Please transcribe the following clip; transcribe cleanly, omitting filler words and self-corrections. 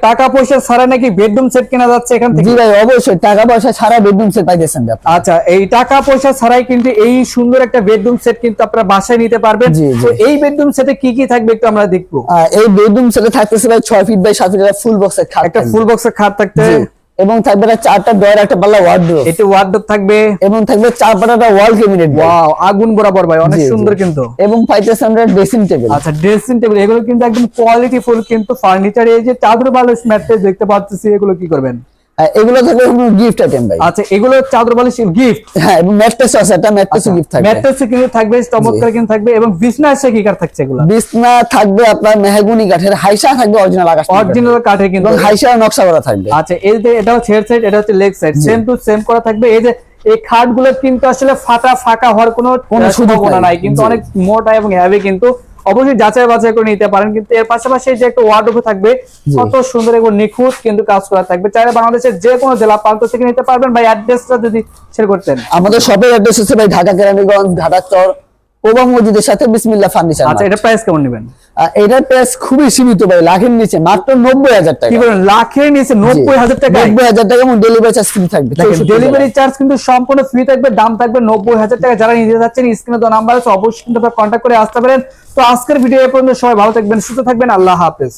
টাকা পয়সা ছাড়া নাকি বেডরুম সেট কেনা যাচ্ছে এখান থেকে? জি ভাই, অবশ্যই টাকা পয়সা ছাড়া বেডরুম সেট পাইতেছেন আপনি। আচ্ছা, এই টাকা পয়সা ছাড়াই কিন্তু এই সুন্দর একটা বেডরুম সেট কিন্তু আপনারা বাসায় নিতে পারবেন। জি, জি। তো এই বেডরুম সেটে কি কি থাকবে একটু আমরা দেখবো। এই বেডরুম সেটে থাকতেছে ভাই 6 ফিট বাই 7 ফিট ফুল বক্সের খাট, একটা ফুল বক্সের খাট থাকতে, এবং থাকবে একটা 4টা ডয়ার, একটা পাল্লা ওয়ার্ডরোব, এটা ওয়ার্ডরোব থাকবে, এবং থাকবে 4 পাটাটা ওয়াল ক্যাবিনেট। ওয়াও, আগুন বরাবর ভাই, অনেক জি, জি। সুন্দর কিন্তু। এবং পাইতেছেন আমরা ড্রেসিং টেবিল। আচ্ছা, ড্রেসিং টেবিল, এগুলো কিন্তু একদম কোয়ালিটি ফুল কিন্তু ফার্নিচার। এই যে চাদর বালিশ ম্যাট্রেস দেখতে পাচ্ছি, এগুলো কি করবেন? এগুলো থাকবে গিফট আইটেম ভাই। আচ্ছা, এগুলো চাদর বালিশ গিফট। হ্যাঁ, এবং ম্যাট্রেস আছে, একটা ম্যাট্রেসও গিফট থাকবে। ম্যাট্রেস কিন্তু থাকবে, চমৎকার কিন্তু থাকবে। এবং বিছনা আছে কি কার থাকছে এগুলো? বিছনা থাকবে আপনার মেহগনি কাঠের, হাইসা থাকবে অরিজিনাল আকাশ অরিজিনাল কাঠে কিন্তু, এবং হাইসা নকশা করা থাকবে। আচ্ছা, এই যে এটা হচ্ছে হেড সাইড, এটা হচ্ছে leg side, same to same করা থাকবে। এই যে এই খাটগুলো কিন্তু আসলে ফাঁকা হওয়ার কোনো সম্ভাবনা নাই, কিন্তু অনেক মোটা এবং হেভি, কিন্তু অবশ্যই যাচাই বাছাই করে নিতে পারেন। কিন্তু এর পাশাপাশি যে একটা ওয়ার্ডরোব থাকবে, কত সুন্দর এবং নিখুঁত কিন্তু কাজ করা থাকবে। চাইলে বাংলাদেশের যে কোনো জেলা প্রান্ত থেকে নিতে পারবেন। ভাই অ্যাড্রেসটা যদি শেয়ার করতেন। আমাদের শপের অ্যাড্রেস হচ্ছে ভাই ঢাকা কেরানীগঞ্জ, ঘাটাচর, ওবা মসজিদের সাথে বিসমিল্লাহ ফার্নিচার। আচ্ছা, এটা প্রাইস কেমন নেবেন? এটার প্রাইস খুবই সীমিত ভাই, লাখের নিচে, মাত্র 90,000 টাকা। কি বলেন, লাখের নিচে 90,000 টাকা? 90,000 টাকা, এবং ডেলিভারি চার্জ ফ্রি থাকবে। ডেলিভারি চার্জ কিন্তু সম্পূর্ণ ফ্রি থাকবে, দাম থাকবে 90,000 টাকা। যারা নিতে যাচ্ছেন স্ক্রিনে দেওয়া নাম্বার আছে, অবশ্যই কিন্তু কন্ট্যাক্ট করে আসতে পারেন। তো আজকের ভিডিও এ পর্যন্ত, সবাই ভালো থাকবেন, সুস্থ থাকবেন, আল্লাহ হাফেজ।